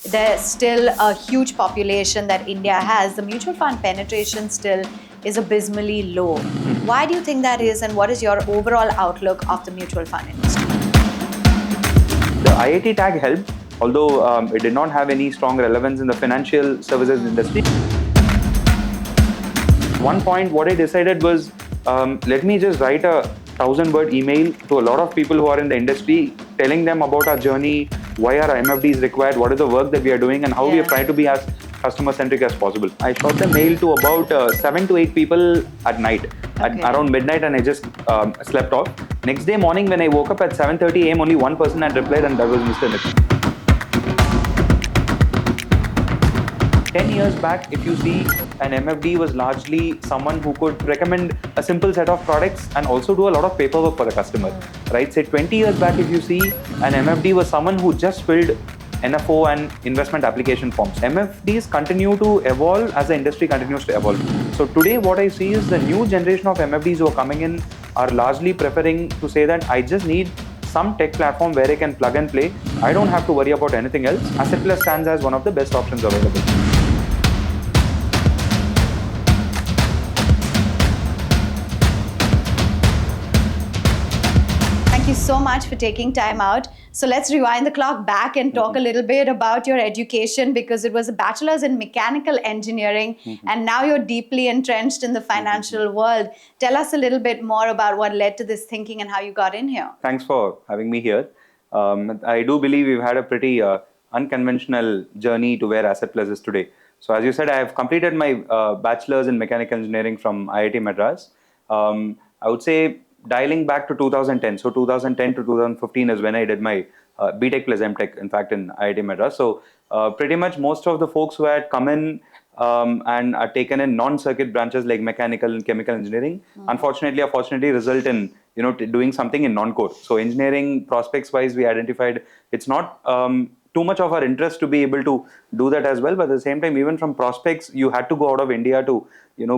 there's still a huge population that India has, the mutual fund penetration still is abysmally low. Why do you think that is, and what is your overall outlook of the mutual fund industry? The IIT tag helped, although it did not have any strong relevance in the financial services industry. One point, what I decided was, let me just write a 1,000-word email to a lot of people who are in the industry, telling them about our journey, why our MFD is required, what is the work that we are doing, and how we are trying to be as customer-centric as possible. I shot the mail to about 7 to 8 people at night, around midnight, and I just slept off. Next day morning, when I woke up at 7:30 a.m., only one person had replied, and that was Mr. Nitin. 10 years back, if you see, an MFD was largely someone who could recommend a simple set of products and also do a lot of paperwork for the customer, right? Say 20 years back, if you see, an MFD was someone who just filled NFO and investment application forms. MFDs continue to evolve as the industry continues to evolve. So today what I see is the new generation of MFDs who are coming in are largely preferring to say that I just need some tech platform where I can plug and play. I don't have to worry about anything else. AssetPlus stands as one of the best options available. Thank you so much for taking time out. So let's rewind the clock back and talk a little bit about your education, because it was a bachelor's in mechanical engineering and now you're deeply entrenched in the financial world. Tell us a little bit more about what led to this thinking and how you got in here. Thanks for having me here. I do believe we've had a pretty unconventional journey to where AssetPlus is today. So as you said, I have completed my bachelor's in mechanical engineering from IIT Madras. I would say dialing back to 2010. So 2010 to 2015 is when I did my BTech plus MTech, in fact, in IIT Madras. So pretty much most of the folks who had come in and are taken in non-circuit branches like mechanical and chemical engineering, unfortunately or fortunately, result in doing something in non-core. So engineering prospects wise, we identified it's not too much of our interest to be able to do that as well. But at the same time, even from prospects, you had to go out of India to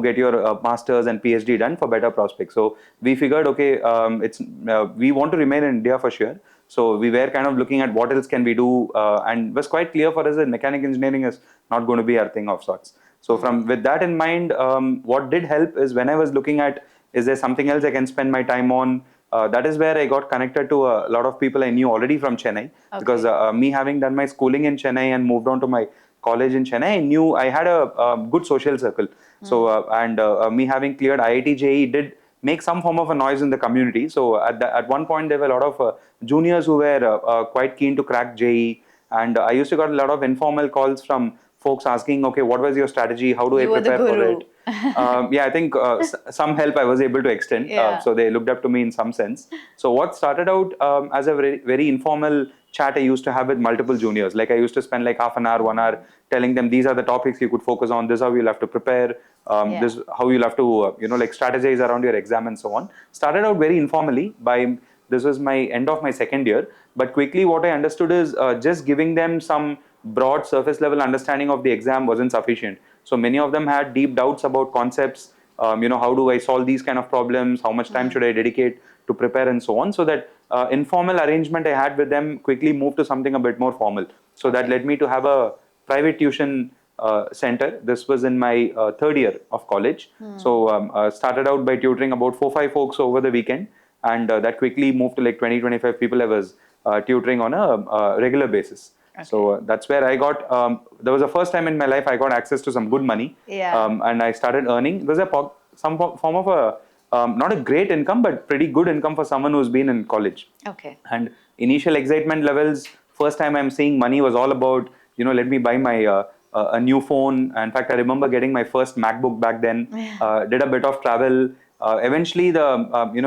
get your masters and PhD done for better prospects. So we figured, okay, we want to remain in India for sure. So we were kind of looking at what else can we do, and it was quite clear for us that mechanical engineering is not going to be our thing of sorts. So with that in mind, what did help is when I was looking at, is there something else I can spend my time on? That is where I got connected to a lot of people I knew already from Chennai, because me having done my schooling in Chennai and moved on to my college in Chennai, I knew I had a good social circle. So me having cleared IIT JEE did make some form of a noise in the community. So at one point there were a lot of juniors who were quite keen to crack JEE, and I used to get a lot of informal calls from folks asking, okay, what was your strategy? How do I prepare for it? Yeah, I think some help I was able to extend. So they looked up to me in some sense. So what started out as a very, very informal chat I used to have with multiple juniors. Like I used to spend like half an hour, 1 hour telling them these are the topics you could focus on. This is how you'll have to prepare. This is how you'll have to like strategize around your exam and so on. Started out very informally. This was my end of my second year. But quickly what I understood is just giving them some broad surface level understanding of the exam wasn't sufficient. So many of them had deep doubts about concepts. How do I solve these kind of problems? How much time should I dedicate to prepare and so on? So that informal arrangement I had with them quickly moved to something a bit more formal. So that led me to have a private tuition center. This was in my third year of college. So started out by tutoring about 4-5 folks over the weekend. And that quickly moved to like 20-25 people I was tutoring on a regular basis. So that's where I got, that was the first time in my life I got access to some good money. And I started earning. There's some form of a, not a great income, but pretty good income for someone who's been in college. And initial excitement levels, first time I'm seeing money was all about, let me buy my a new phone. In fact, I remember getting my first MacBook back then, did a bit of travel. Eventually the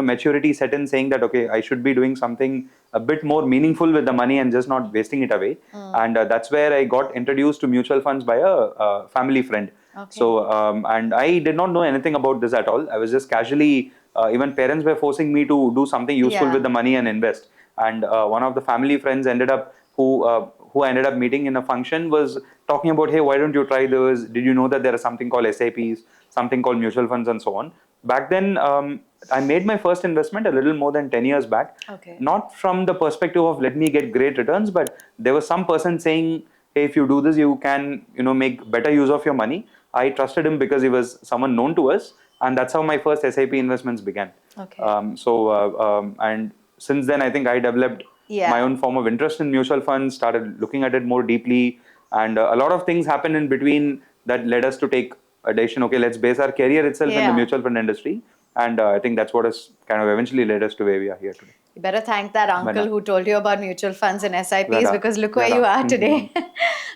maturity set in, saying that okay, I should be doing something a bit more meaningful with the money and just not wasting it away. And that's where I got introduced to mutual funds by a family friend. So and I did not know anything about this at all. I was just casually, even parents were forcing me to do something useful with the money and invest. And one of the family friends ended up who I ended up meeting in a function was talking about, hey, why don't you try this? Did you know that there is something called SIPs, something called mutual funds and so on? Back then, I made my first investment a little more than 10 years back. Not from the perspective of let me get great returns, but there was some person saying, hey, if you do this, you can, make better use of your money. I trusted him because he was someone known to us, and that's how my first SIP investments began. Okay. And since then, I think I developed my own form of interest in mutual funds, started looking at it more deeply, and a lot of things happened in between that led us to take a decision. Okay, let's base our career itself in the mutual fund industry, and I think that's what has kind of eventually led us to where we are here today. You better thank that uncle who told you about mutual funds and SIPs, because look where you are today.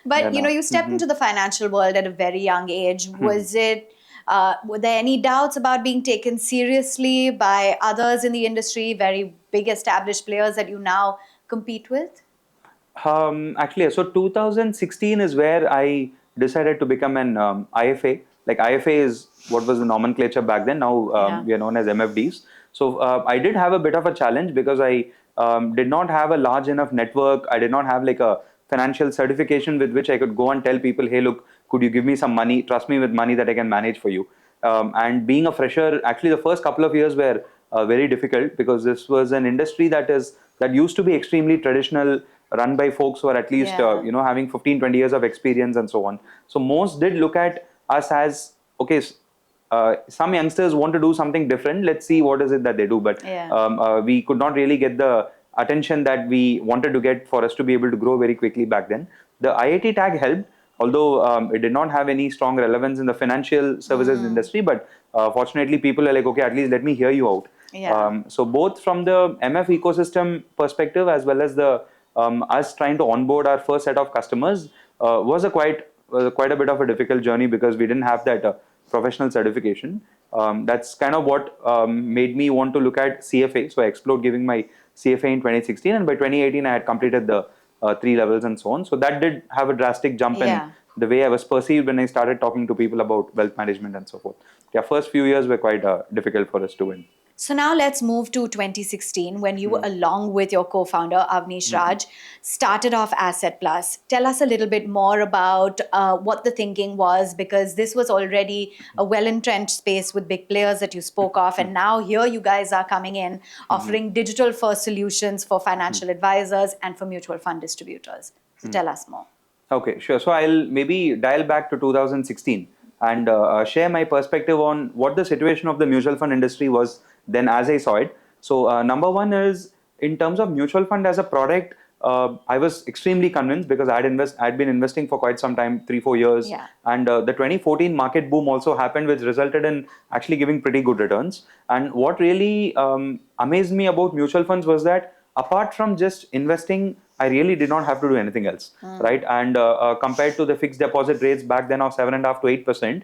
But you stepped into the financial world at a very young age. Was it? Were there any doubts about being taken seriously by others in the industry, very big established players that you now compete with? Actually, so 2016 is where I decided to become an IFA. Like IFA is what was the nomenclature back then. Now we are known as MFDs. So I did have a bit of a challenge because I did not have a large enough network. I did not have like a financial certification with which I could go and tell people, hey, look, could you give me some money? Trust me with money that I can manage for you. And being a fresher, actually the first couple of years were very difficult because this was an industry that used to be extremely traditional, run by folks who are at least having 15-20 years of experience and so on. So most did look at us as, okay, some youngsters want to do something different, let's see what is it that they do. But we could not really get the attention that we wanted to get for us to be able to grow very quickly back then. The IIT tag helped, although it did not have any strong relevance in the financial services industry. But fortunately, people are like, okay, at least let me hear you out. So both from the MF ecosystem perspective as well as the us trying to onboard our first set of customers was quite a bit of a difficult journey because we didn't have that professional certification. That's kind of what made me want to look at CFA. So I explored giving my CFA in 2016, and by 2018 I had completed the 3 levels and so on. So that did have a drastic jump in the way I was perceived when I started talking to people about wealth management and so forth. Yeah, first few years were quite difficult for us to win. So now let's move to 2016 when you, along with your co-founder Avnish Raj, started off AssetPlus. Tell us a little bit more about what the thinking was, because this was already a well-entrenched space with big players that you spoke of, and now here you guys are coming in offering digital-first solutions for financial advisors and for mutual fund distributors. So tell us more. Okay, sure. So I'll maybe dial back to 2016 and share my perspective on what the situation of the mutual fund industry was then as I saw it. So number one is, in terms of mutual fund as a product, I was extremely convinced because I'd been investing for quite some time, 3-4 years. And the 2014 market boom also happened, which resulted in actually giving pretty good returns. And what really amazed me about mutual funds was that apart from just investing, I really did not have to do anything else, right? And compared to the fixed deposit rates back then of 7.5% to 8%,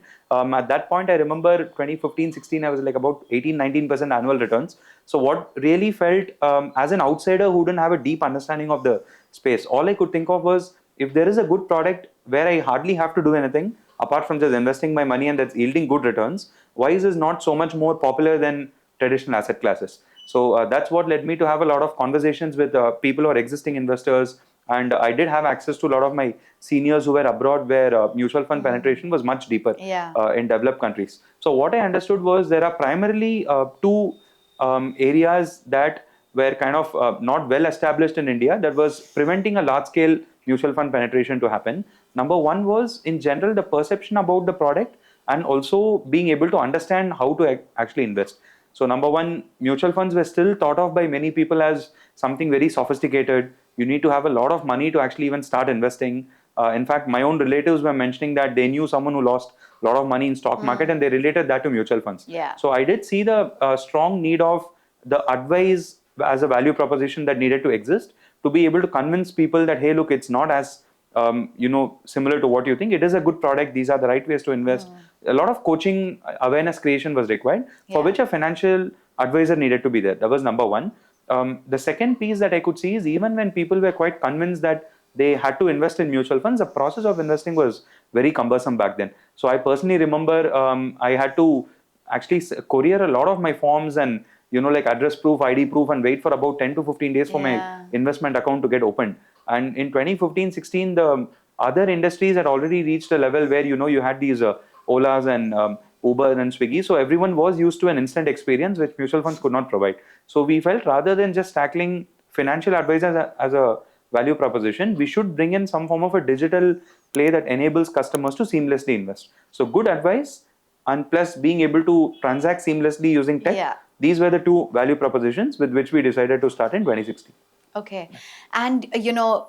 at that point, I remember 2015-16, I was like about 18-19% annual returns. So what really felt as an outsider who didn't have a deep understanding of the space, all I could think of was, if there is a good product where I hardly have to do anything apart from just investing my money and that's yielding good returns, why is this not so much more popular than traditional asset classes? So that's what led me to have a lot of conversations with people who are existing investors. And I did have access to a lot of my seniors who were abroad, where mutual fund penetration was much deeper in developed countries. So what I understood was there are primarily two areas that were kind of not well established in India that was preventing a large scale mutual fund penetration to happen. Number one was, in general, the perception about the product and also being able to understand how to actually invest. So number one, mutual funds were still thought of by many people as something very sophisticated. You need to have a lot of money to actually even start investing. In fact, my own relatives were mentioning that they knew someone who lost a lot of money in stock market, and they related that to mutual funds. So I did see the strong need of the advice as a value proposition that needed to exist to be able to convince people that, hey, look, it's not as similar to what you think. It is a good product. These are the right ways to invest. A lot of coaching, awareness creation was required, for which a financial advisor needed to be there. That was number one. The second piece that I could see is, even when people were quite convinced that they had to invest in mutual funds, the process of investing was very cumbersome back then. So I personally remember I had to actually courier a lot of my forms and like address proof, ID proof, and wait for about 10 to 15 days for my investment account to get opened. And in 2015-16, the other industries had already reached a level where you had these Olas and Uber and Swiggy. So everyone was used to an instant experience which mutual funds could not provide. So we felt, rather than just tackling financial advisors as a value proposition, we should bring in some form of a digital play that enables customers to seamlessly invest. So good advice and plus being able to transact seamlessly using tech. Yeah. These were the two value propositions with which we decided to start in 2016. Okay. And,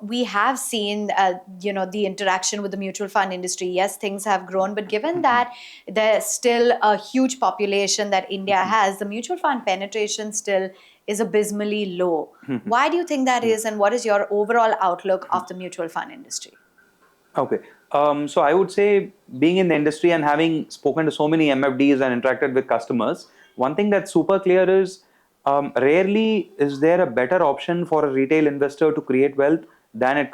we have seen, the interaction with the mutual fund industry. Yes, things have grown, but given that there's still a huge population that India has, the mutual fund penetration still is abysmally low. Why do you think that is, and what is your overall outlook of the mutual fund industry? Okay. So I would say being in the industry and having spoken to so many MFDs and interacted with customers, one thing that's super clear is rarely is there a better option for a retail investor to create wealth than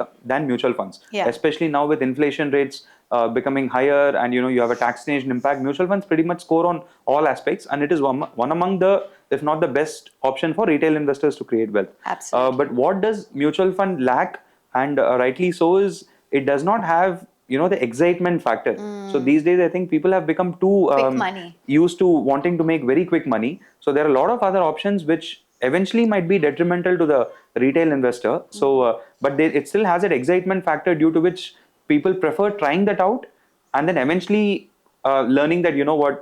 mutual funds. Yeah. Especially now with inflation rates becoming higher and you have a taxation impact, mutual funds pretty much score on all aspects, and it is one among the, if not the best option for retail investors to create wealth. Absolutely. But what does mutual fund lack, and rightly so, is it does not have the excitement factor. So these days I think people have become too Quick money. used to wanting to make very quick money. So there are a lot of other options which eventually might be detrimental to the retail investor. So but it still has that excitement factor due to which people prefer trying that out and then eventually learning that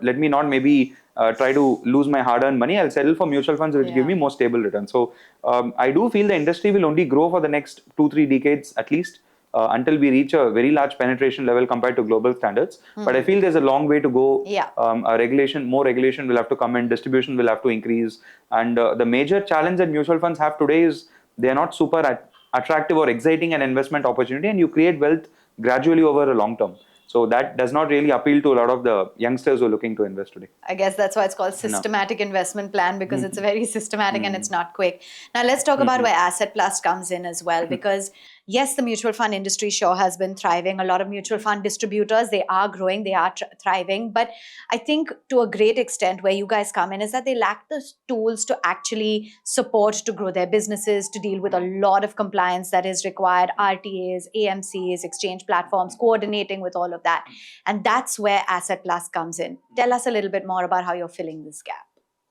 let me not maybe try to lose my hard-earned money. I'll settle for mutual funds which give me more stable returns. So I do feel the industry will only grow for the next 2-3 decades at least. Until we reach a very large penetration level compared to global standards. But I feel there's a long way to go. Yeah. More regulation will have to come in, distribution will have to increase. And the major challenge that mutual funds have today is they're not super attractive or exciting an investment opportunity, and you create wealth gradually over a long term. So that does not really appeal to a lot of the youngsters who are looking to invest today. I guess that's why it's called systematic investment plan, because it's very systematic and it's not quick. Now let's talk about where AssetPlus comes in as well, because yes, the mutual fund industry sure has been thriving. A lot of mutual fund distributors, they are growing, they are thriving. But I think to a great extent where you guys come in is that they lack the tools to actually support to grow their businesses, to deal with a lot of compliance that is required, RTAs, AMCs, exchange platforms, coordinating with all of that. And that's where AssetPlus comes in. Tell us a little bit more about how you're filling this gap.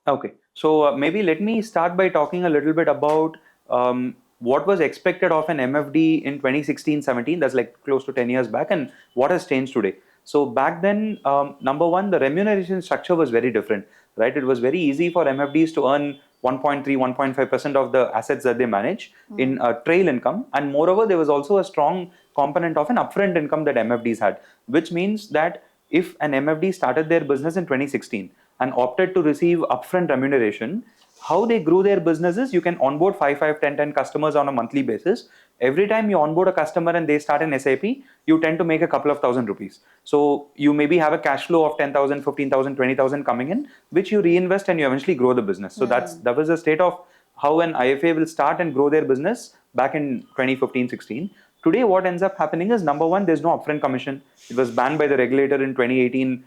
Okay. So maybe let me start by talking a little bit about what was expected of an MFD in 2016-17, that's like close to 10 years back, and what has changed today. So back then, number one, the remuneration structure was very different, right? It was very easy for MFDs to earn 1.3, 1.5% of the assets that they manage in trail income. And moreover, there was also a strong component of an upfront income that MFDs had, which means that if an MFD started their business in 2016 and opted to receive upfront remuneration, how they grew their businesses, you can onboard 5, 10 customers on a monthly basis. Every time you onboard a customer and they start an SIP, you tend to make a couple of thousand rupees. So you maybe have a cash flow of 10,000, 15,000, 20,000 coming in, which you reinvest and you eventually grow the business. So that was the state of how an IFA will start and grow their business back in 2015-16. Today, what ends up happening is, number one, there's no upfront commission. It was banned by the regulator in 2018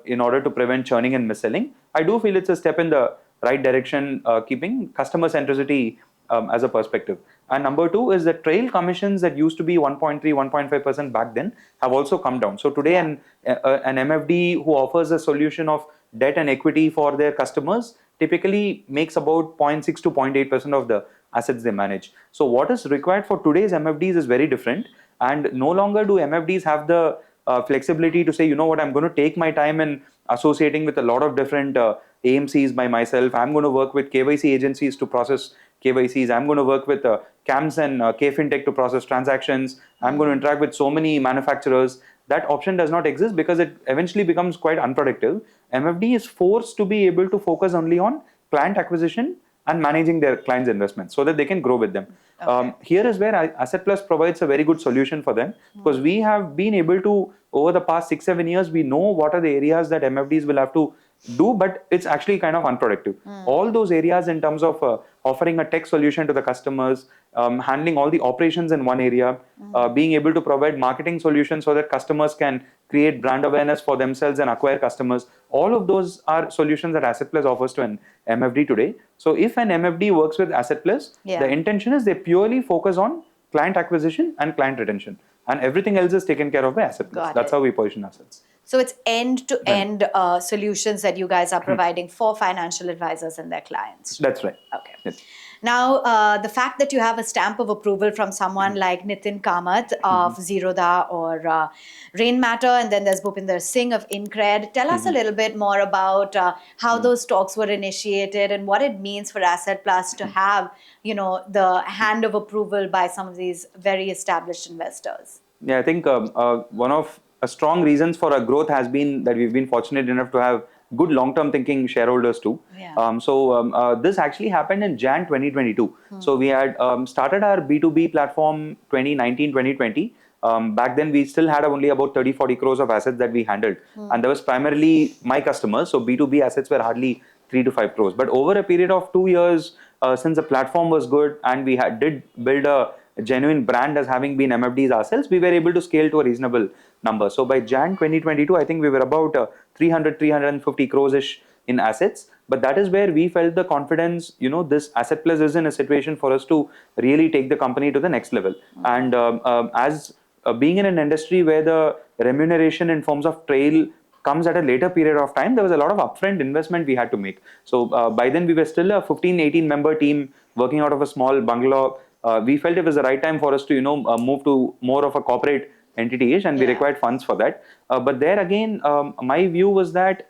in order to prevent churning and mis-selling. I do feel it's a step in the right direction, keeping customer centricity as a perspective. And number two is that trail commissions that used to be 1.3, 1.5% back then have also come down. So today, an MFD who offers a solution of debt and equity for their customers typically makes about 0.6 to 0.8% of the assets they manage. So what is required for today's MFDs is very different, and no longer do MFDs have the flexibility to say, you know what, I'm going to take my time in associating with a lot of different AMCs by myself. I'm going to work with KYC agencies to process KYCs. I'm going to work with CAMS and Fintech to process transactions. I'm going to interact with so many manufacturers. That option does not exist because it eventually becomes quite unproductive. MFD is forced to be able to focus only on client acquisition and managing their clients' investments so that they can grow with them. Okay. Here is where AssetPlus provides a very good solution for them, because we have been able to, over the past 6-7 years, we know what are the areas that MFDs will have to do, but it's actually kind of unproductive. All those areas in terms of offering a tech solution to the customers, handling all the operations in one area, being able to provide marketing solutions so that customers can create brand awareness for themselves and acquire customers. All of those are solutions that AssetPlus offers to an MFD today. So if an MFD works with AssetPlus, the intention is they purely focus on client acquisition and client retention, and everything else is taken care of by AssetPlus. That's how we position ourselves. So it's end-to-end solutions that you guys are providing for financial advisors and their clients. That's right. Okay. Yes. Now, the fact that you have a stamp of approval from someone like Nitin Kamath of Zerodha or Rain Matter, and then there's Bhupinder Singh of Incred. Tell us a little bit more about how those talks were initiated and what it means for AssetPlus to have, the hand of approval by some of these very established investors. Yeah, I think one of strong reasons for our growth has been that we've been fortunate enough to have good long-term thinking shareholders too. Yeah. This actually happened in Jan 2022. So we had started our B2B platform 2019, 2020. Back then, we still had only about 30, 40 crores of assets that we handled. And that was primarily my customers. So B2B assets were hardly 3 to 5 crores. But over a period of 2 years, since the platform was good and we did build a genuine brand as having been MFDs ourselves, we were able to scale to a reasonable number. So by Jan 2022, I think we were about 300, 350 crores-ish in assets. But that is where we felt the confidence, this AssetPlus is in a situation for us to really take the company to the next level. And as being in an industry where the remuneration in forms of trail comes at a later period of time, there was a lot of upfront investment we had to make. So by then we were still a 15, 18 member team working out of a small bungalow. We felt it was the right time for us to, move to more of a corporate entity-ish, and we required funds for that. But there again, my view was that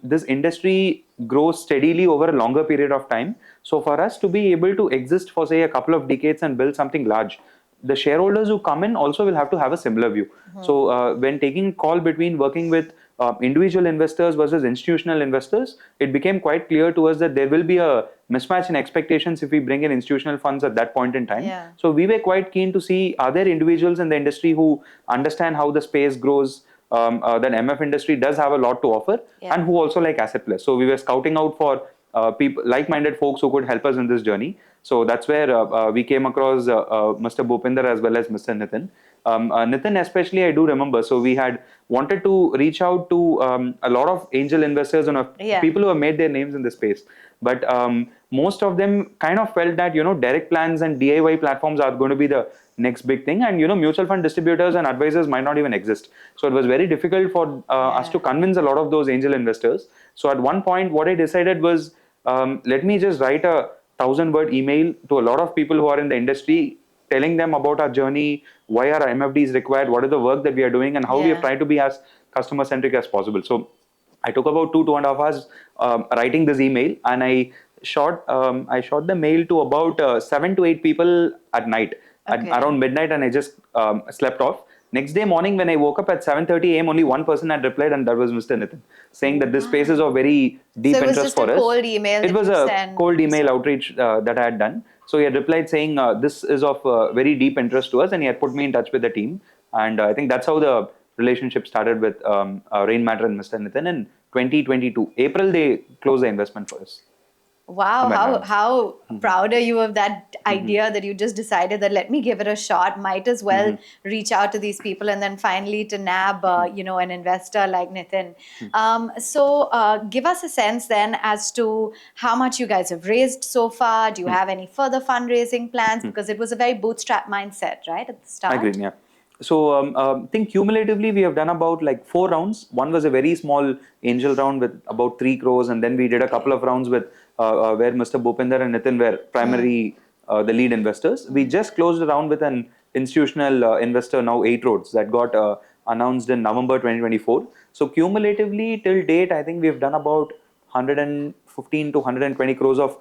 this industry grows steadily over a longer period of time. So for us to be able to exist for say a couple of decades and build something large, the shareholders who come in also will have to have a similar view. So when taking call between working with individual investors versus institutional investors, it became quite clear to us that there will be a mismatch in expectations if we bring in institutional funds at that point in time. Yeah. So we were quite keen to see are there individuals in the industry who understand how the space grows, that MF industry does have a lot to offer, and who also like AssetPlus. So we were scouting out for people, like-minded folks who could help us in this journey. So that's where we came across Mr. Bhupinder as well as Mr. Nitin. Nitin especially, I do remember. So we had wanted to reach out to a lot of angel investors and people who have made their names in the space. But most of them kind of felt that, direct plans and DIY platforms are going to be the next big thing. And, mutual fund distributors and advisors might not even exist. So it was very difficult for us to convince a lot of those angel investors. So at one point, what I decided was, let me just write a 1,000-word email to a lot of people who are in the industry, telling them about our journey, why our MFD is required, what is the work that we are doing, and how we have tried to be as customer-centric as possible. So I took about 2.5 hours writing this email, and I shot the mail to about 7 to 8 people at night, at around midnight, and I just slept off. Next day morning, when I woke up at 7:30 a.m., only one person had replied, and that was Mr. Nitin, saying that this space is of very deep interest for us. So it was just a cold email. It was a cold email outreach that I had done. So he had replied saying, this is of very deep interest to us, and he had put me in touch with the team. And I think that's how the relationship started with Rain Matter and Mr. Nitin in 2022. April, they closed the investment for us. Wow, how proud are you of that idea that you just decided that let me give it a shot, might as well reach out to these people, and then finally to nab, an investor like Nitin. So give us a sense then as to how much you guys have raised so far. Do you have any further fundraising plans? Because it was a very bootstrap mindset, right, at the start? I agree, yeah. So I think cumulatively we have done about like 4 rounds. One was a very small angel round with about 3 crores, and then we did a couple of rounds with where Mr. Bhupinder and Nitin were primary the lead investors. We just closed a round with an institutional investor, now 8 Roads, that got announced in November 2024. So cumulatively till date, I think we've done about 115 to 120 crores of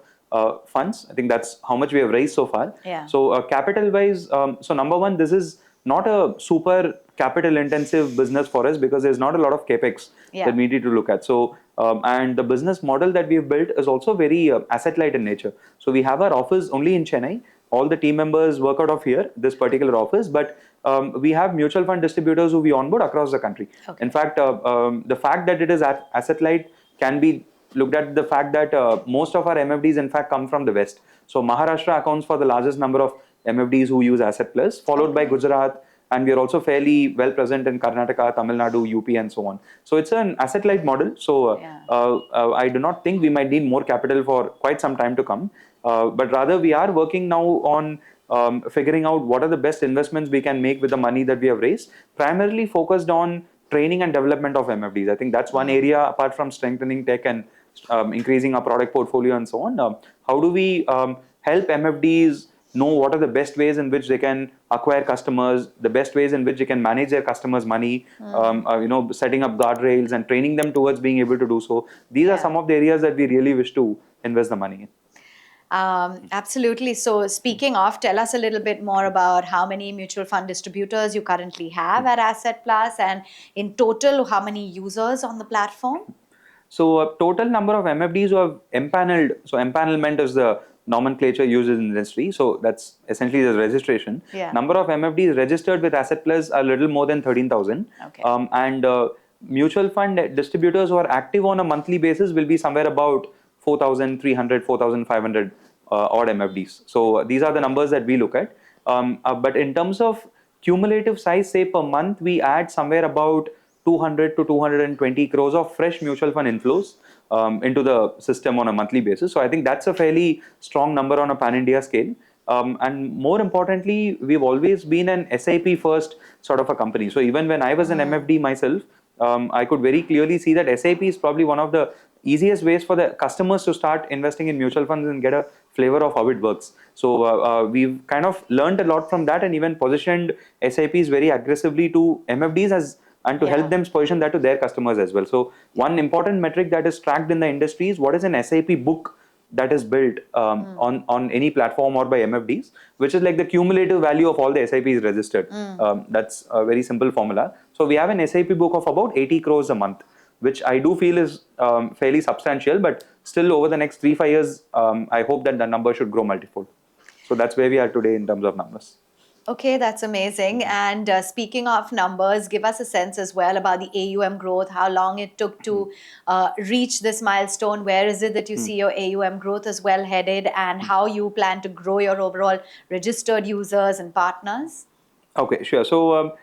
funds. I think that's how much we have raised so far. Yeah. So capital wise, so number one, this is not a super capital intensive business for us because there's not a lot of capex that we need to look at. So and the business model that we've built is also very asset light in nature. So we have our office only in Chennai. All the team members work out of here, this particular office, but we have mutual fund distributors who we onboard across the country. In fact, the fact that it is asset light can be looked at the fact that most of our MFDs in fact come from the West. So Maharashtra accounts for the largest number of MFDs who use AssetPlus, followed by Gujarat, and we are also fairly well present in Karnataka, Tamil Nadu, UP, and so on. So it's an asset-light model. So I do not think we might need more capital for quite some time to come. But rather, we are working now on figuring out what are the best investments we can make with the money that we have raised, primarily focused on training and development of MFDs. I think that's one area apart from strengthening tech and increasing our product portfolio and so on. How do we help MFDs know what are the best ways in which they can acquire customers, the best ways in which they can manage their customers' money, setting up guardrails and training them towards being able to do so. These are some of the areas that we really wish to invest the money in. Absolutely. So speaking of, tell us a little bit more about how many mutual fund distributors you currently have at AssetPlus, and in total, how many users on the platform? So total number of MFDs who have empaneled, so empanelment is the nomenclature used in the industry. So that's essentially the registration. Yeah. Number of MFDs registered with AssetPlus are a little more than 13,000. Okay. And mutual fund distributors who are active on a monthly basis will be somewhere about 4,300, 4,500 odd MFDs. So these are the numbers that we look at. But in terms of cumulative size, say per month, we add somewhere about 200 to 220 crores of fresh mutual fund inflows into the system on a monthly basis. So I think that's a fairly strong number on a pan-India scale. And more importantly, we've always been an SIP first sort of a company. So even when I was an MFD myself, I could very clearly see that SIP is probably one of the easiest ways for the customers to start investing in mutual funds and get a flavor of how it works. So we've kind of learned a lot from that and even positioned SIPs very aggressively to MFDs and to help them position that to their customers as well. So one important metric that is tracked in the industry is what is an SIP book that is built on any platform or by MFDs, which is like the cumulative value of all the SIPs registered. That's a very simple formula. So we have an SIP book of about 80 crores a month, which I do feel is fairly substantial, but still over the next 3-5 years, I hope that the number should grow multifold. So that's where we are today in terms of numbers. Okay, that's amazing. And speaking of numbers, give us a sense as well about the AUM growth, how long it took to reach this milestone. Where is it that you see your AUM growth is well headed, and how you plan to grow your overall registered users and partners? Okay, sure. So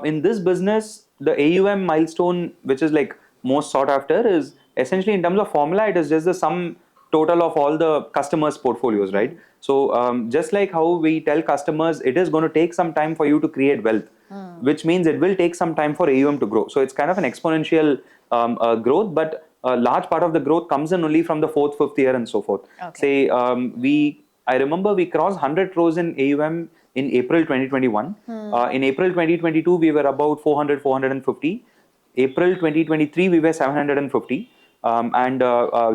in this business, the AUM milestone, which is like most sought after, is essentially in terms of formula, it is just the sum total of all the customers' portfolios, right? So just like how we tell customers, it is going to take some time for you to create wealth, which means it will take some time for AUM to grow. So it's kind of an exponential growth, but a large part of the growth comes in only from the 4th, 5th year and so forth. Okay. Say I remember we crossed 100 crores in AUM in April 2021. In April 2022, we were about 400, 450. April 2023, we were 750. And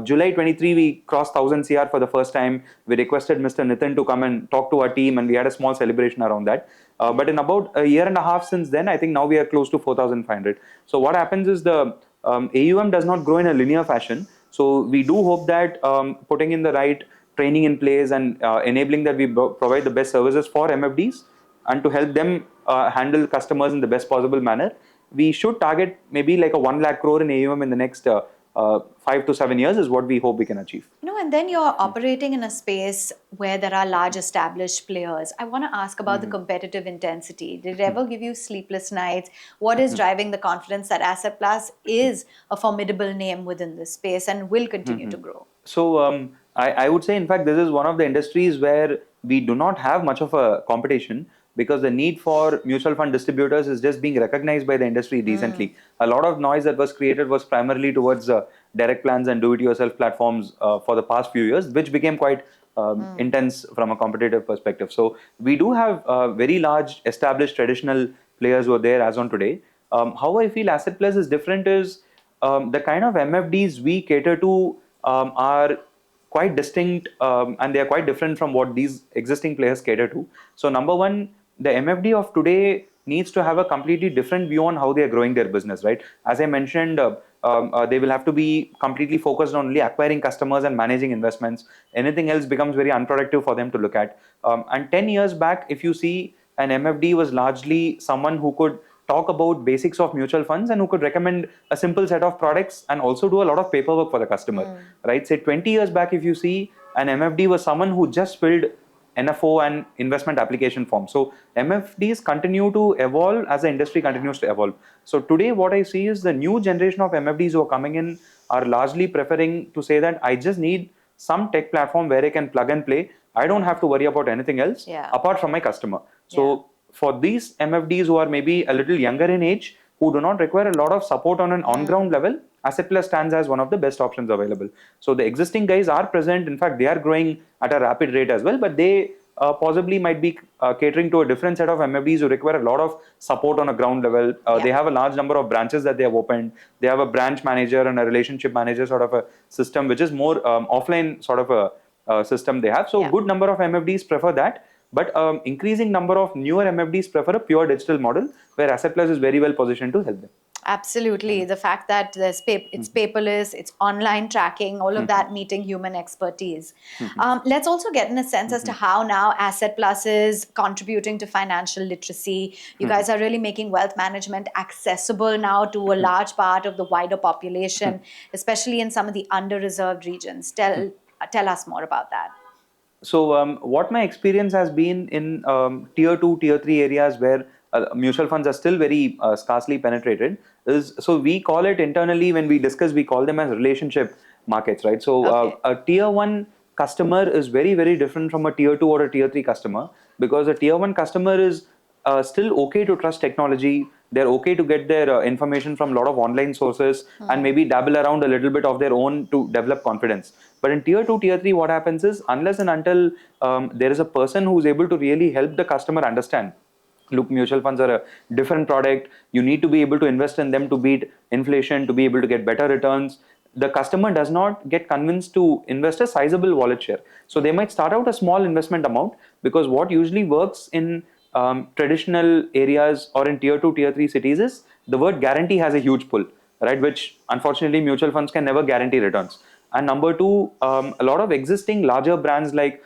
July 23, we crossed 1,000 CR for the first time. We requested Mr. Nitin to come and talk to our team, and we had a small celebration around that. But in about a year and a half since then, I think now we are close to 4,500. So what happens is the AUM does not grow in a linear fashion. So we do hope that putting in the right training in place and enabling that we provide the best services for MFDs and to help them handle customers in the best possible manner, we should target maybe like a 1 lakh crore in AUM in the next 5 to 7 years is what we hope we can achieve. And then you're operating in a space where there are large established players. I want to ask about the competitive intensity. Did it ever give you sleepless nights? What is driving the confidence that AssetPlus is a formidable name within this space and will continue to grow? So I would say, in fact, this is one of the industries where we do not have much of a competition, because the need for mutual fund distributors is just being recognized by the industry recently. A lot of noise that was created was primarily towards direct plans and do-it-yourself platforms for the past few years, which became quite intense from a competitive perspective. So we do have very large established traditional players who are there as on today. How I feel AssetPlus is different is the kind of MFDs we cater to are quite distinct and they are quite different from what these existing players cater to. So number one, the MFD of today needs to have a completely different view on how they are growing their business, right? As I mentioned, they will have to be completely focused on only acquiring customers and managing investments. Anything else becomes very unproductive for them to look at. And 10 years back, if you see, an MFD was largely someone who could talk about basics of mutual funds and who could recommend a simple set of products and also do a lot of paperwork for the customer, right? Say 20 years back, if you see, an MFD was someone who just filled NFO and investment application form. So MFDs continue to evolve as the industry continues to evolve. So today what I see is the new generation of MFDs who are coming in are largely preferring to say that I just need some tech platform where I can plug and play. I don't have to worry about anything else apart from my customer. So for these MFDs who are maybe a little younger in age, who do not require a lot of support on an on-ground level, AssetPlus stands as one of the best options available. So the existing guys are present. In fact, they are growing at a rapid rate as well, but they possibly might be catering to a different set of MFDs who require a lot of support on a ground level. They have a large number of branches that they have opened. They have a branch manager and a relationship manager sort of a system, which is more offline sort of a system they have. So good number of MFDs prefer that. But increasing number of newer MFDs prefer a pure digital model where AssetPlus is very well positioned to help them. Absolutely. The fact that it's paperless, it's online tracking, all of that meeting human expertise. Let's also get in a sense as to how now AssetPlus is contributing to financial literacy. You guys are really making wealth management accessible now to a large part of the wider population, especially in some of the under-reserved regions. Tell us more about that. So what my experience has been in tier 2, tier 3 areas where mutual funds are still very scarcely penetrated is, so we call it internally when we discuss, we call them as relationship markets, right? So a tier 1 customer is very, very different from a tier 2 or a tier 3 customer, because a tier 1 customer is still okay to trust technology. They're okay to get their information from a lot of online sources and maybe dabble around a little bit of their own to develop confidence. But in tier 2, tier 3, what happens is, unless and until there is a person who's able to really help the customer understand, look, mutual funds are a different product. You need to be able to invest in them to beat inflation, to be able to get better returns. The customer does not get convinced to invest a sizable wallet share. So they might start out a small investment amount, because what usually works in traditional areas or in tier 2, tier 3 cities is the word guarantee has a huge pull, right? Which unfortunately mutual funds can never guarantee returns. And number two, a lot of existing larger brands like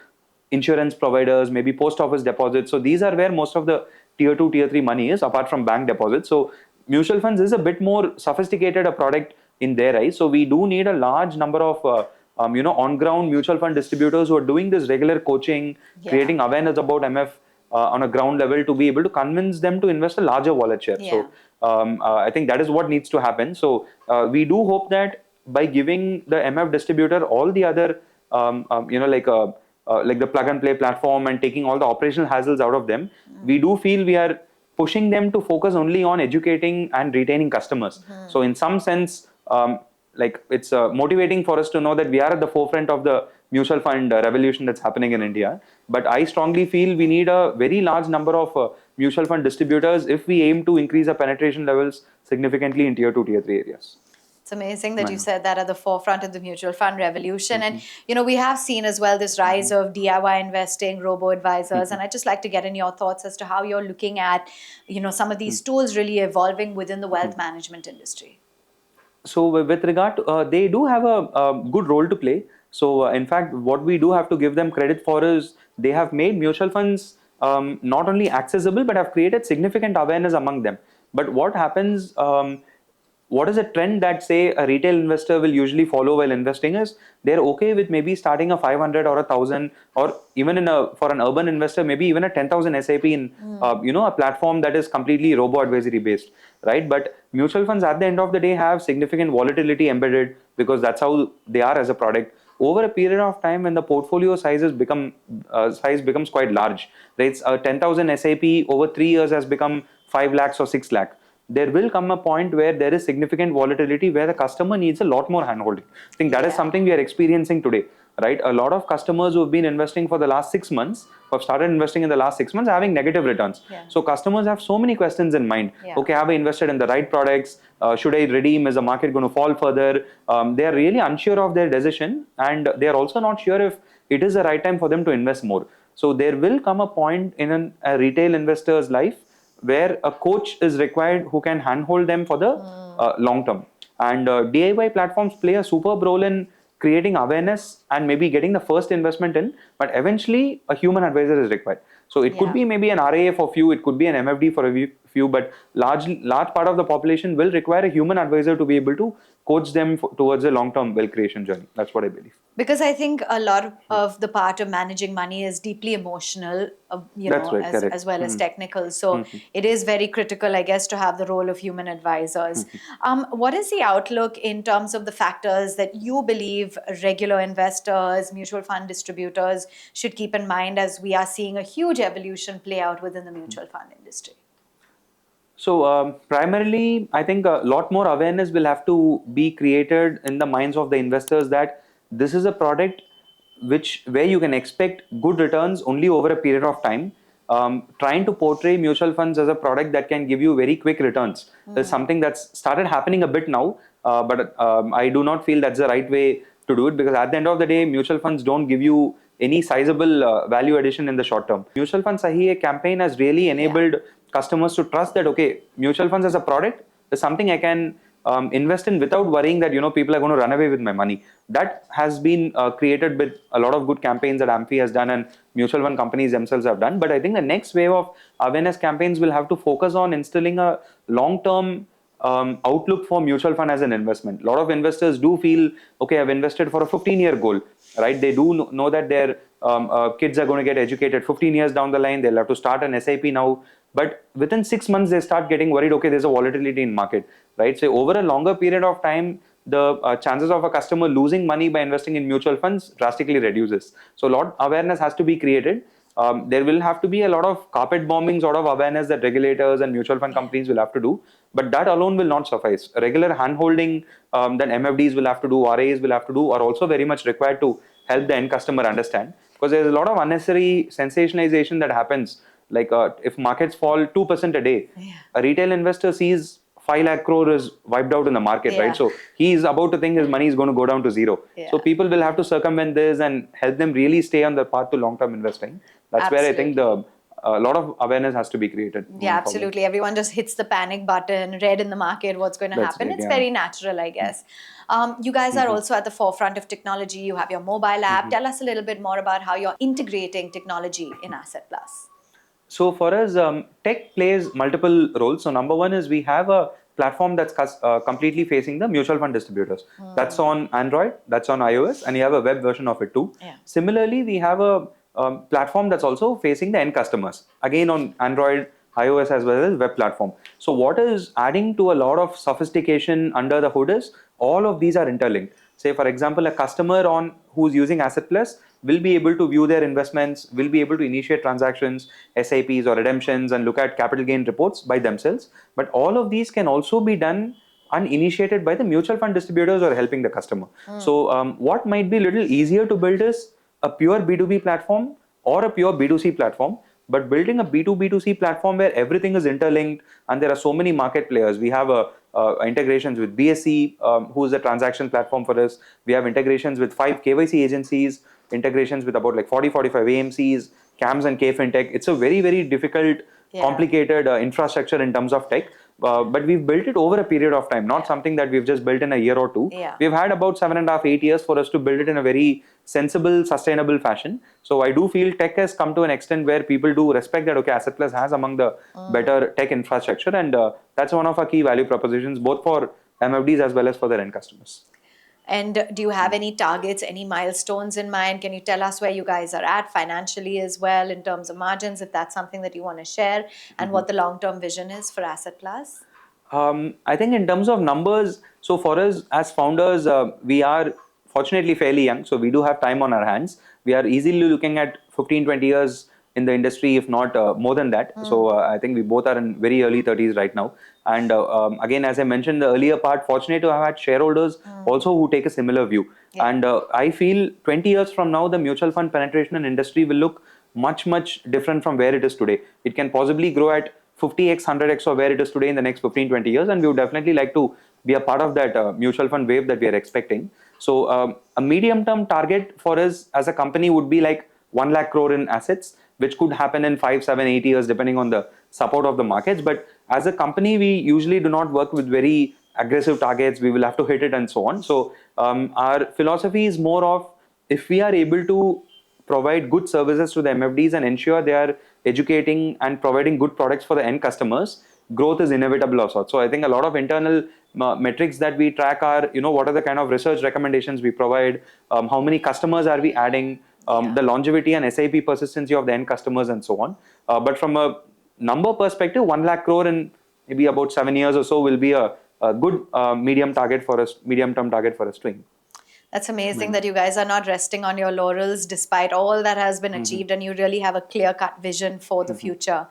insurance providers, maybe post office deposits. So these are where most of the tier 2, tier 3 money is, apart from bank deposits. So mutual funds is a bit more sophisticated a product in their eyes. So we do need a large number of on-ground mutual fund distributors who are doing this regular coaching, creating awareness about MF on a ground level to be able to convince them to invest a larger wallet share. So I think that is what needs to happen. So we do hope that by giving the MF distributor all the other, like the plug and play platform and taking all the operational hassles out of them, we do feel we are pushing them to focus only on educating and retaining customers. So in some sense, like it's motivating for us to know that we are at the forefront of the mutual fund revolution that's happening in India. But I strongly feel we need a very large number of mutual fund distributors if we aim to increase our penetration levels significantly in tier 2, tier 3 areas. It's amazing that you said that at the forefront of the mutual fund revolution. And, we have seen as well this rise of DIY investing, robo-advisors. And I'd just like to get in your thoughts as to how you're looking at, some of these tools really evolving within the wealth management industry. So with regard to, they do have a good role to play. So in fact, what we do have to give them credit for is they have made mutual funds not only accessible, but have created significant awareness among them. But what happens, what is a trend that say a retail investor will usually follow while investing is they're okay with maybe starting a 500 or 1,000, or even for an urban investor, maybe even a 10,000 SIP in a platform that is completely robo advisory based, right? But mutual funds at the end of the day have significant volatility embedded, because that's how they are as a product. Over a period of time, when the portfolio size becomes quite large, right? 10,000 SIP over 3 years has become 5 lakhs or 6 lakh. There will come a point where there is significant volatility where the customer needs a lot more handholding. I think that is something we are experiencing today, right? A lot of customers who have been investing for the last 6 months, who have started investing in the last 6 months, are having negative returns. So customers have so many questions in mind. Okay, have I invested in the right products? Should I redeem? Is the market going to fall further? They are really unsure of their decision, and they are also not sure if it is the right time for them to invest more. So there will come a point in a retail investor's life where a coach is required who can handhold them for the long term. And DIY platforms play a superb role in creating awareness and maybe getting the first investment in, but eventually a human advisor is required. So it could be maybe an RIA for few, it could be an MFD for a few, but large part of the population will require a human advisor to be able to coach them towards a long-term wealth creation journey. That's what I believe. Because I think a lot of the part of managing money is deeply emotional, as well as technical. So it is very critical, I guess, to have the role of human advisors. What is the outlook in terms of the factors that you believe regular investors, mutual fund distributors should keep in mind as we are seeing a huge evolution play out within the mutual fund industry? So primarily, I think a lot more awareness will have to be created in the minds of the investors that this is a product where you can expect good returns only over a period of time. Trying to portray mutual funds as a product that can give you very quick returns is something that's started happening a bit now, but I do not feel that's the right way to do it, because at the end of the day, mutual funds don't give you any sizable value addition in the short term. Mutual Fund Sahi campaign has really enabled customers to trust that, okay, mutual funds as a product is something I can invest in without worrying that, people are going to run away with my money. That has been created with a lot of good campaigns that AMFI has done and mutual fund companies themselves have done. But I think the next wave of awareness campaigns will have to focus on instilling a long-term outlook for mutual fund as an investment. A lot of investors do feel, okay, I've invested for a 15-year goal, right? They do know that their kids are going to get educated 15 years down the line. They'll have to start an SIP now. But within 6 months, they start getting worried, okay, there's a volatility in market, right? So over a longer period of time, the chances of a customer losing money by investing in mutual funds drastically reduces. So a lot of awareness has to be created. There will have to be a lot of carpet bombing sort of awareness that regulators and mutual fund companies will have to do, but that alone will not suffice. Regular hand-holding that MFDs will have to do, RAs will have to do, are also very much required to help the end customer understand, because there's a lot of unnecessary sensationalization that happens. Like if markets fall 2% a day, a retail investor sees 5 lakh crore is wiped out in the market, right? So he's about to think his money is going to go down to zero. So people will have to circumvent this and help them really stay on the path to long-term investing. That's where I think a lot of awareness has to be created. Yeah, absolutely. Everyone just hits the panic button, read in the market what's going to happen. It's very natural, I guess. You guys are also at the forefront of technology. You have your mobile app. Tell us a little bit more about how you're integrating technology in AssetPlus. So for us, tech plays multiple roles. So number one is we have a platform that's completely facing the mutual fund distributors. That's on Android, that's on iOS, and you have a web version of it too. Similarly, we have a platform that's also facing the end customers, again on Android, iOS, as well as web platform. So what is adding to a lot of sophistication under the hood is all of these are interlinked. Say, for example, a customer who's using AssetPlus will be able to view their investments, will be able to initiate transactions, SIPs or redemptions, and look at capital gain reports by themselves. But all of these can also be done uninitiated by the mutual fund distributors who are helping the customer. So what might be a little easier to build is a pure B2B platform or a pure B2C platform. But building a B2B2C platform where everything is interlinked and there are so many market players. We have integrations with BSE, who is a transaction platform for us. We have integrations with 5 KYC agencies, integrations with about like 45 AMCs, CAMS and Fintech. It's a very, very difficult, complicated infrastructure in terms of tech. But we've built it over a period of time, not something that we've just built in a year or two. We've had about 7.5, 8 years for us to build it in a very sensible, sustainable fashion. So I do feel tech has come to an extent where people do respect that, okay, AssetPlus has among the better tech infrastructure, and that's one of our key value propositions, both for MFDs as well as for their end customers. And do you have any targets, any milestones in mind? Can you tell us where you guys are at financially as well in terms of margins, if that's something that you want to share, and what the long-term vision is for AssetPlus? I think in terms of numbers, so for us as founders, we are fortunately fairly young, so we do have time on our hands. We are easily looking at 15, 20 years in the industry, if not more than that. So I think we both are in very early 30s right now. And again, as I mentioned the earlier part, fortunate to have had shareholders also who take a similar view. And I feel 20 years from now, the mutual fund penetration in industry will look much, much different from where it is today. It can possibly grow at 50x, 100x of where it is today in the next 15, 20 years. And we would definitely like to be a part of that mutual fund wave that we are expecting. So a medium-term target for us as a company would be like 1 lakh crore in assets, which could happen in 5, 7, 8 years, depending on the support of the markets. But as a company, we usually do not work with very aggressive targets. We will have to hit it and so on. So our philosophy is more of, if we are able to provide good services to the MFDs and ensure they are educating and providing good products for the end customers, growth is inevitable of sorts. So I think a lot of internal metrics that we track are, what are the kind of research recommendations we provide, how many customers are we adding, the longevity and SIP persistency of the end customers and so on. But from a number perspective, 1 lakh crore in maybe about 7 years or so will be a good medium-term target for us to aim. That's amazing that you guys are not resting on your laurels despite all that has been achieved, and you really have a clear-cut vision for the future.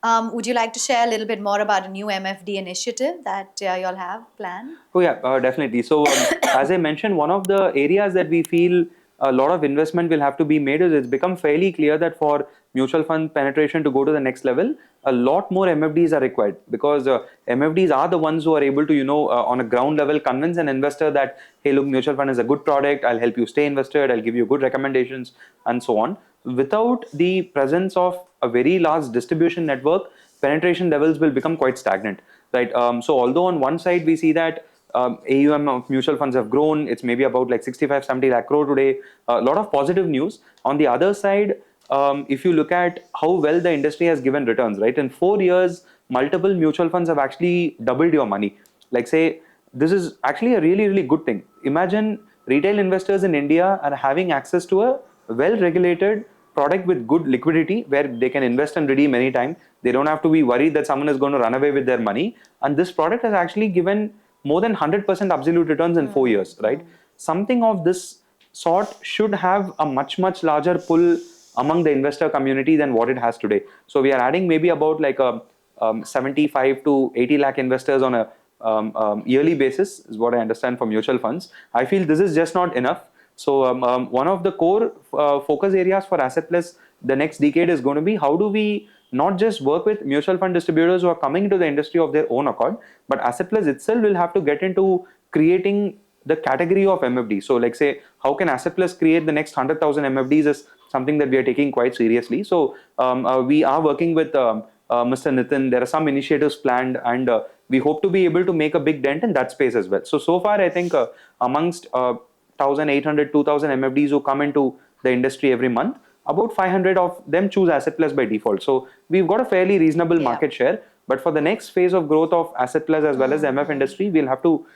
Would you like to share a little bit more about a new MFD initiative that y'all have planned? Oh yeah, definitely. So as I mentioned, one of the areas that we feel a lot of investment will have to be made is it's become fairly clear that for mutual fund penetration to go to the next level, a lot more MFDs are required, because MFDs are the ones who are able to, on a ground level convince an investor that, hey, look, mutual fund is a good product. I'll help you stay invested. I'll give you good recommendations and so on. Without the presence of a very large distribution network, penetration levels will become quite stagnant, right? So although on one side we see that AUM of mutual funds have grown, it's maybe about like 65-70 lakh crore today, a lot of positive news. On the other side, if you look at how well the industry has given returns, right? In 4 years, multiple mutual funds have actually doubled your money. Like say, this is actually a really, really good thing. Imagine retail investors in India are having access to a well-regulated product with good liquidity where they can invest and redeem anytime. They don't have to be worried that someone is going to run away with their money. And this product has actually given more than 100% absolute returns in 4 years, right? Something of this sort should have a much, much larger pull among the investor community than what it has today. So we are adding maybe about like a 75 to 80 lakh investors on a yearly basis is what I understand from mutual funds. I feel this is just not enough. So one of the core focus areas for AssetPlus the next decade is going to be how do we not just work with mutual fund distributors who are coming into the industry of their own accord, but AssetPlus itself will have to get into creating the category of MFD. So like say, how can AssetPlus create the next 100,000 MFDs is something that we are taking quite seriously. So we are working with Mr. Nitin. There are some initiatives planned, and we hope to be able to make a big dent in that space as well. So far, I think amongst 1,800, 2,000 MFDs who come into the industry every month, about 500 of them choose AssetPlus by default. So we've got a fairly reasonable market share. But for the next phase of growth of AssetPlus as well as the MF industry, we'll have to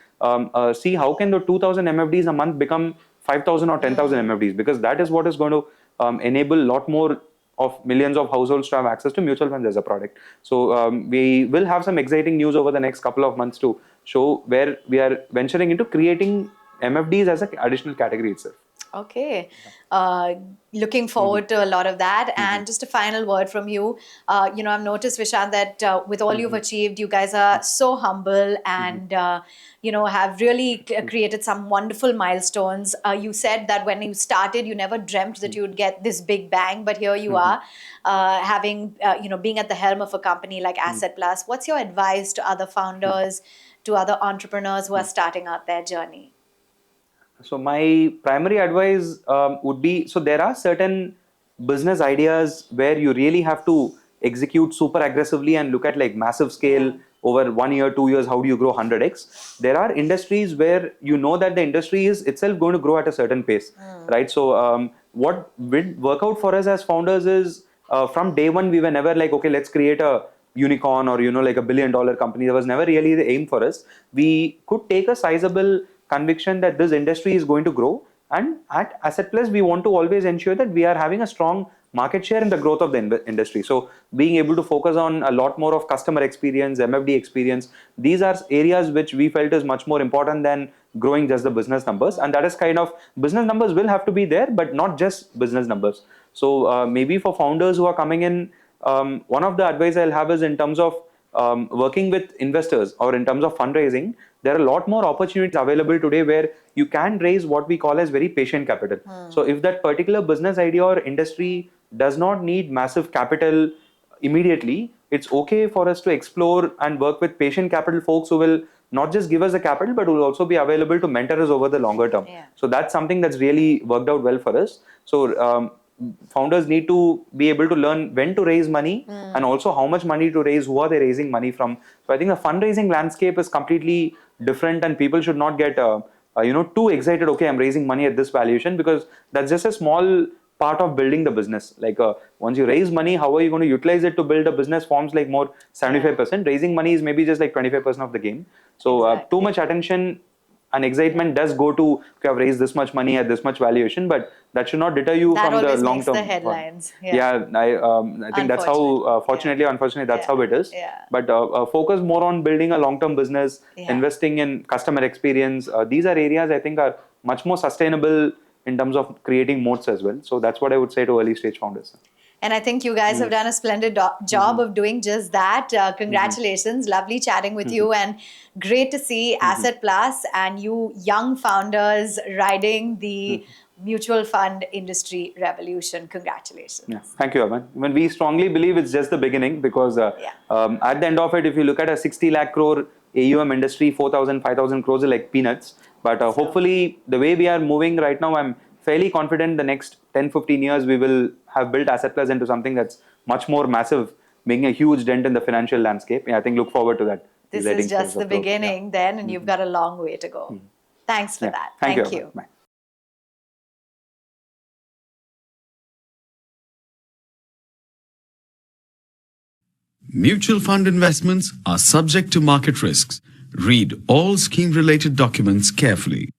see how can the 2,000 MFDs a month become 5,000 or 10,000 MFDs, because that is what is going to enable a lot more of millions of households to have access to mutual funds as a product. So we will have some exciting news over the next couple of months to show where we are venturing into creating MFDs as an additional category itself. Okay. Looking forward to a lot of that. And just a final word from you. I've noticed, Vishranth, that with all you've achieved, you guys are so humble and, have really created some wonderful milestones. You said that when you started, you never dreamt that you would get this big bang, but here you are, having, being at the helm of a company like AssetPlus. What's your advice to other founders, to other entrepreneurs who are starting out their journey? So my primary advice would be, so there are certain business ideas where you really have to execute super aggressively and look at like massive scale over 1 year, 2 years, how do you grow 100x? There are industries where you know that the industry is itself going to grow at a certain pace, right? So what will work out for us as founders is from day one, we were never like, okay, let's create a unicorn or, like $1 billion company. That was never really the aim for us. We could take a sizable conviction that this industry is going to grow, and at AssetPlus we want to always ensure that we are having a strong market share in the growth of the industry. So being able to focus on a lot more of customer experience, MFD experience, these are areas which we felt is much more important than growing just the business numbers. And that is kind of, business numbers will have to be there, but not just business numbers. So maybe for founders who are coming in, one of the advice I'll have is in terms of working with investors or in terms of fundraising, there are a lot more opportunities available today where you can raise what we call as very patient capital. So if that particular business idea or industry does not need massive capital immediately, it's okay for us to explore and work with patient capital folks who will not just give us the capital, but will also be available to mentor us over the longer term. So that's something that's really worked out well for us. So founders need to be able to learn when to raise money and also how much money to raise, who are they raising money from. So I think the fundraising landscape is completely different, and people should not get too excited. Okay, I'm raising money at this valuation, because that's just a small part of building the business. Like once you raise money, how are you going to utilize it to build a business forms like more 75%. Raising money is maybe just like 25% of the game. So too much attention and excitement does go to, okay, I've raised this much money at this much valuation, but that should not deter you from the long term. That always makes the headlines. I think that's how, fortunately, unfortunately, that's how it is. But focus more on building a long term business, investing in customer experience. These are areas I think are much more sustainable in terms of creating moats as well. So that's what I would say to early stage founders. And I think you guys have done a splendid job of doing just that. Congratulations. Lovely chatting with you, and great to see AssetPlus and you young founders riding the mutual fund industry revolution. Congratulations. Yeah. Thank you, Avanne. When we strongly believe it's just the beginning, because at the end of it, if you look at a 60 lakh crore AUM industry, 4,000, 5,000 crores are like peanuts. But hopefully, the way we are moving right now, I'm fairly confident the next 10, 15 years, we will have built AssetPlus into something that's much more massive, making a huge dent in the financial landscape. Yeah, I think look forward to that. This is just the beginning then, and you've got a long way to go. Thanks for that. Thank you. Bye. Mutual fund investments are subject to market risks. Read all scheme-related documents carefully.